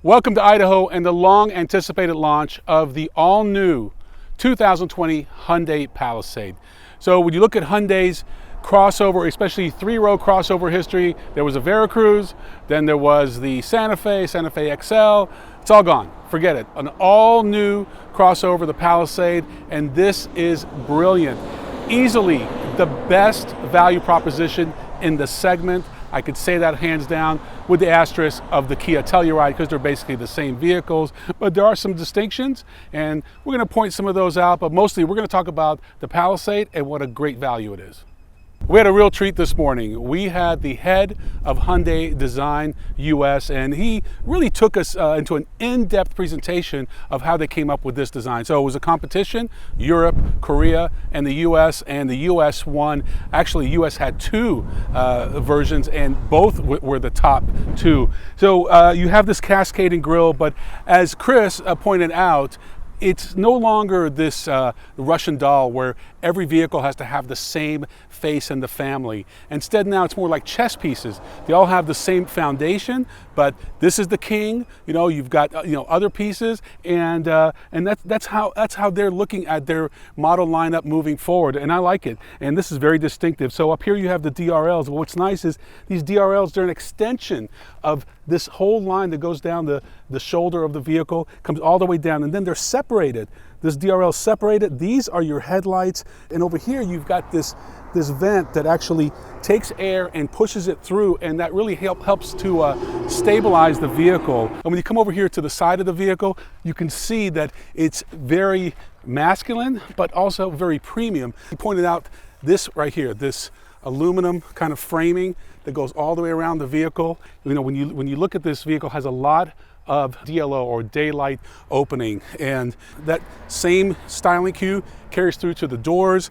Welcome to Idaho and the long-anticipated launch of the all-new 2020 Hyundai Palisade. So when you look at Hyundai's crossover, especially three-row crossover history, there was a Veracruz, then there was the Santa Fe XL. It's all gone. Forget it. An all-new crossover, the Palisade, and this is brilliant. Easily the best value proposition in the segment. I could say that hands down, with the asterisk of the Kia Telluride, because they're basically the same vehicles, but there are some distinctions, and we're going to point some of those out, but mostly we're going to talk about the Palisade and what a great value it is. We had a real treat this morning. We had the head of Hyundai Design US, and he really took us into an in-depth presentation of how they came up with this design. So it was a competition, Europe, Korea, and the US won. Actually, US had two versions, and both were the top two. So you have this cascading grille, but as Chris pointed out, it's no longer this Russian doll where every vehicle has to have the same face in the family. Instead, now it's more like chess pieces. They all have the same foundation, but this is the king. You know, you've got other pieces, and that's how they're looking at their model lineup moving forward. And I like it. And this is very distinctive. So up here you have the DRLs. Well, what's nice is these DRLs, they're an extension of this whole line that goes down the shoulder of the vehicle, comes all the way down, and then they're separated. This DRL separated. These are your headlights, and over here you've got this vent that actually takes air and pushes it through, and that really helps to stabilize the vehicle. And when you come over here to the side of the vehicle, you can see that it's very masculine, but also very premium. He pointed out this right here, this aluminum kind of framing that goes all the way around the vehicle. You know, when you look at this vehicle, it has a lot of DLO or daylight opening, and that same styling cue carries through to the doors.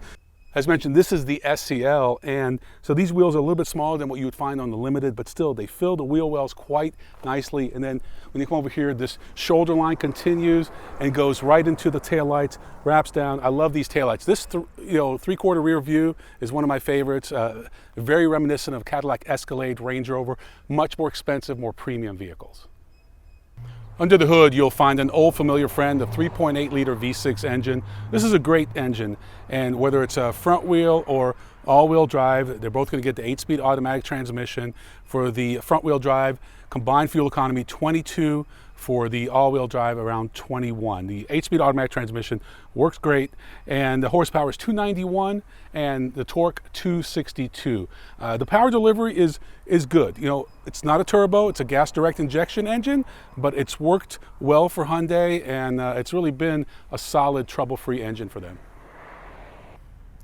As mentioned, this is the SCL, and so these wheels are a little bit smaller than what you would find on the Limited, but still they fill the wheel wells quite nicely. And then when you come over here, this shoulder line continues and goes right into the taillights, wraps down. I love these taillights. This three-quarter rear view is one of my favorites. Very reminiscent of Cadillac Escalade, Range Rover, much more expensive, more premium vehicles. Under the hood, you'll find an old familiar friend, the 3.8-liter V6 engine. This is a great engine, and whether it's a front wheel or all-wheel drive, they're both going to get the 8-speed automatic transmission. For the front-wheel drive, combined fuel economy 22. For the all-wheel drive, around 21. The 8-speed automatic transmission works great, and the horsepower is 291 and the torque 262. The power delivery is good. You know, it's not a turbo, it's a gas direct injection engine, but it's worked well for Hyundai, and it's really been a solid trouble-free engine for them.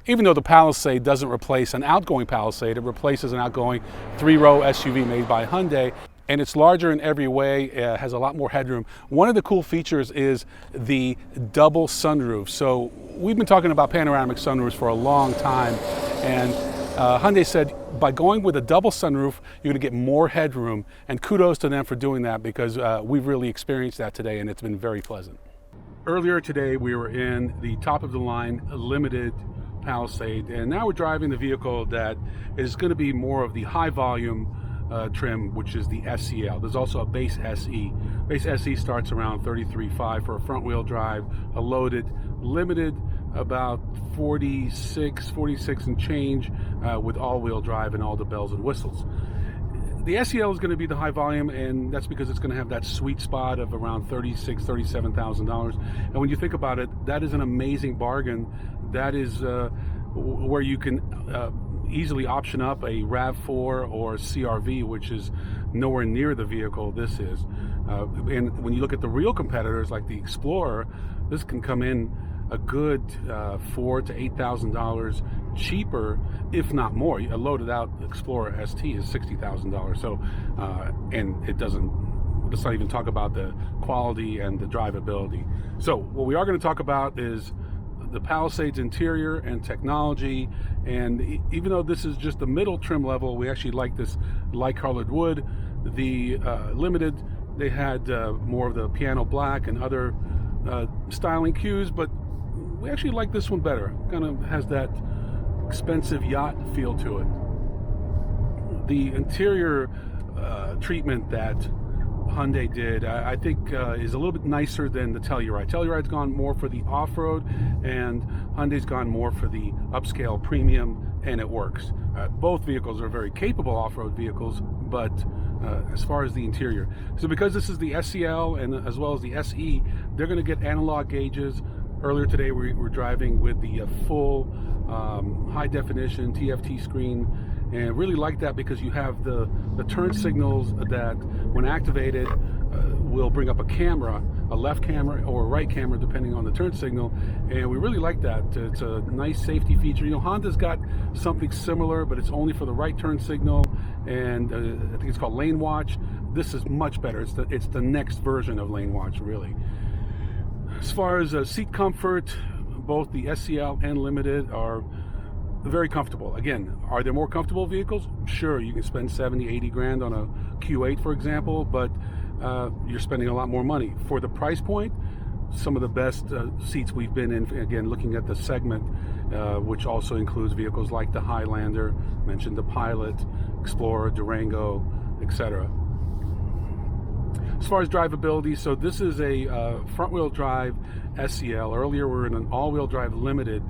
Even though the Palisade doesn't replace an outgoing Palisade, it replaces an outgoing three-row SUV made by Hyundai. And it's larger in every way, has a lot more headroom. One of the cool features is the double sunroof. So we've been talking about panoramic sunroofs for a long time, and Hyundai said by going with a double sunroof, you're gonna get more headroom, and kudos to them for doing that, because we've really experienced that today, and it's been very pleasant. Earlier today, we were in the top-of-the-line Limited Palisade, and now we're driving the vehicle that is gonna be more of the high-volume trim, which is the SCL. There's also a base SE. Base SE starts around $33,500 for a front-wheel drive. A loaded Limited about 46 and change with all-wheel drive and all the bells and whistles. The SEL is going to be the high volume, and that's because it's going to have that sweet spot of around $36,000, $37,000. And when you think about it, that is an amazing bargain. That is where you can easily option up a RAV4 or CRV, which is nowhere near the vehicle this is. And when you look at the real competitors like the Explorer, this can come in a good $4,000 to $8,000 cheaper, if not more. A loaded out Explorer ST is $60,000. So, and let's not even talk about the quality and the drivability. So what we are going to talk about is the Palisade's interior and technology, and even though this is just the middle trim level, we actually like this light colored wood. The Limited, they had more of the piano black and other styling cues, but we actually like this one better. Kind of has that expensive yacht feel to it. The interior treatment that Hyundai did, I think is a little bit nicer than the Telluride. Telluride's gone more for the off-road, and Hyundai's gone more for the upscale premium, and it works. Both vehicles are very capable off-road vehicles, but as far as the interior. So because this is the SEL and as well as the SE, they're going to get analog gauges. Earlier today we were driving with the full high definition TFT screen, and really like that because you have the turn signals that when activated will bring up a camera, a left camera or a right camera depending on the turn signal, and we really like that. It's a nice safety feature. You know, Honda's got something similar, but it's only for the right turn signal, and I think it's called Lane Watch. This is much better. It's the next version of Lane Watch, really. As far as seat comfort, both the SEL and Limited are very comfortable. Again, are there more comfortable vehicles? Sure, you can spend 70, 80 grand on a Q8, for example, but you're spending a lot more money. For the price point, some of the best seats we've been in, again, looking at the segment, which also includes vehicles like the Highlander, mentioned the Pilot, Explorer, Durango, etc. As far as drivability, so this is a front-wheel drive SEL. Earlier we were in an all-wheel drive Limited.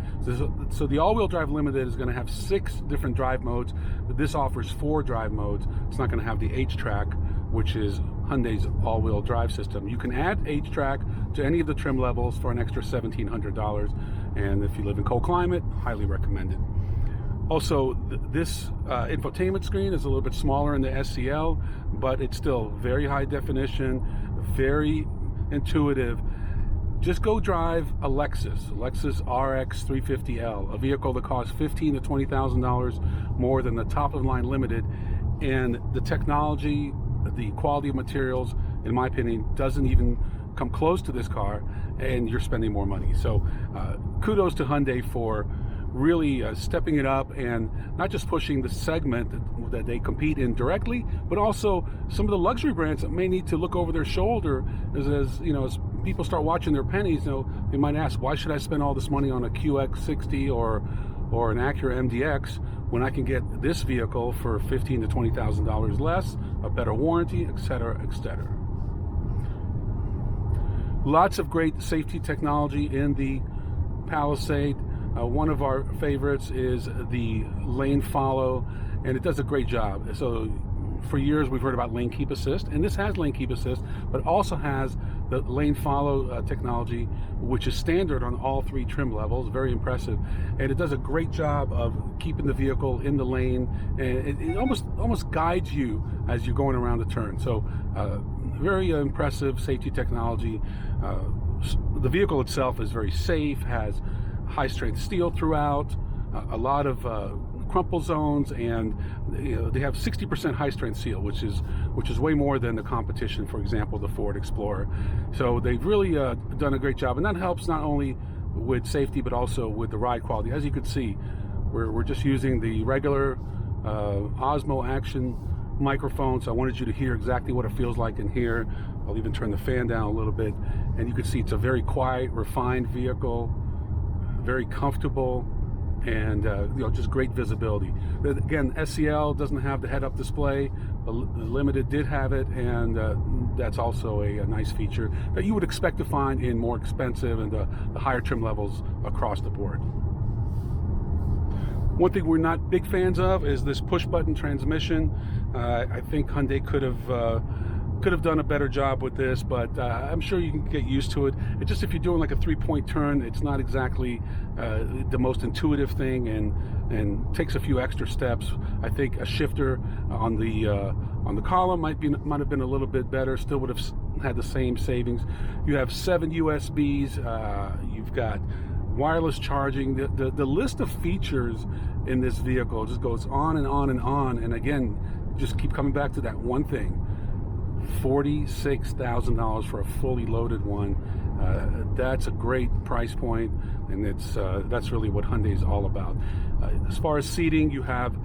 So the all-wheel drive Limited is going to have 6 different drive modes, but this offers 4 drive modes. It's not going to have the H-Track, which is Hyundai's all-wheel drive system. You can add H-Track to any of the trim levels for an extra $1,700, and if you live in cold climate, highly recommended. Also, this infotainment screen is a little bit smaller in the SEL, but it's still very high definition, very intuitive. Just go drive a Lexus RX 350L, a vehicle that costs $15,000 to $20,000 more than the top-of-the-line Limited, and the technology, the quality of materials, in my opinion, doesn't even come close to this car, and you're spending more money. So kudos to Hyundai for really stepping it up and not just pushing the segment that they compete in directly, but also some of the luxury brands that may need to look over their shoulder as you know, as people start watching their pennies. You know, they might ask, why should I spend all this money on a QX60 or an Acura MDX when I can get this vehicle for $15,000 to $20,000 less, a better warranty, etc., etc. Lots of great safety technology in the Palisade. One of our favorites is the lane follow, and it does a great job. So for years we've heard about lane keep assist, and this has lane keep assist, but also has the lane follow technology, which is standard on all 3 trim levels. Very impressive, and it does a great job of keeping the vehicle in the lane, and it almost guides you as you're going around the turn. So very impressive safety technology. The vehicle itself is very safe, has high strength steel throughout, a lot of crumple zones, and you know, they have 60% high strength steel, which is way more than the competition, for example, the Ford Explorer. So they've really done a great job, and that helps not only with safety but also with the ride quality. As you can see, we're just using the regular Osmo Action microphone, so I wanted you to hear exactly what it feels like in here. I'll even turn the fan down a little bit, and you can see it's a very quiet, refined vehicle, very comfortable, and you know, just great visibility. Again, SEL doesn't have the head-up display. The Limited did have it, and that's also a nice feature that you would expect to find in more expensive and the higher trim levels across the board. One thing we're not big fans of is this push-button transmission. I think Hyundai could have done a better job with this, but I'm sure you can get used to it. It's just if you're doing like a 3-point turn, it's not exactly the most intuitive thing, and takes a few extra steps. I think a shifter on the column might have been a little bit better. Still would have had the same savings. You have 7 USBs. You've got wireless charging. The list of features in this vehicle just goes on and on and on. And again, just keep coming back to that one thing: $46,000 for a fully loaded one. That's a great price point, and that's really what Hyundai is all about. As far as seating, you have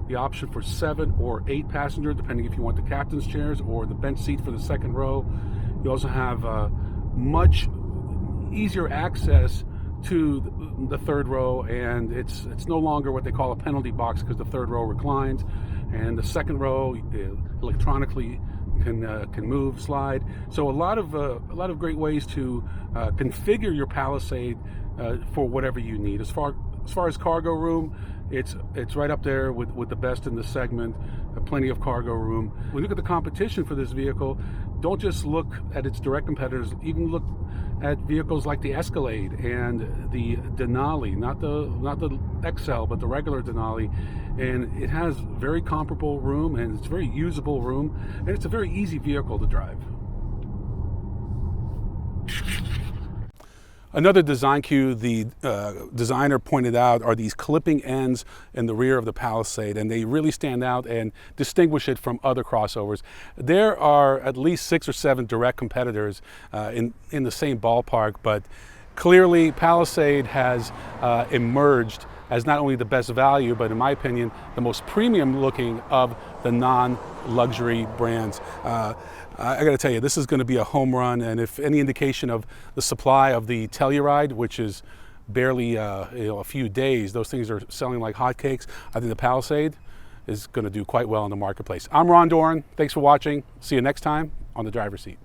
the option for 7 or 8 passenger, depending if you want the captain's chairs or the bench seat for the second row. You also have much easier access to the third row, and it's no longer what they call a penalty box because the third row reclines, and the second row electronically can move, slide. So a lot of great ways to configure your Palisade for whatever you need. As far as cargo room, it's right up there with the best in the segment. Plenty of cargo room. When you look at the competition for this vehicle, don't just look at its direct competitors. Even look at vehicles like the Escalade and the Denali, not the XL, but the regular Denali, and it has very comparable room, and it's very usable room, and it's a very easy vehicle to drive. Another design cue the designer pointed out are these clipping ends in the rear of the Palisade, and they really stand out and distinguish it from other crossovers. There are at least 6 or 7 direct competitors in the same ballpark, but clearly Palisade has emerged as not only the best value, but in my opinion, the most premium looking of the non-luxury brands. I gotta tell you, this is gonna be a home run, and if any indication of the supply of the Taillights, which is barely a few days, those things are selling like hotcakes, I think the Palisade is gonna do quite well in the marketplace. I'm Ron Doran, thanks for watching. See you next time on The Driver's Seat.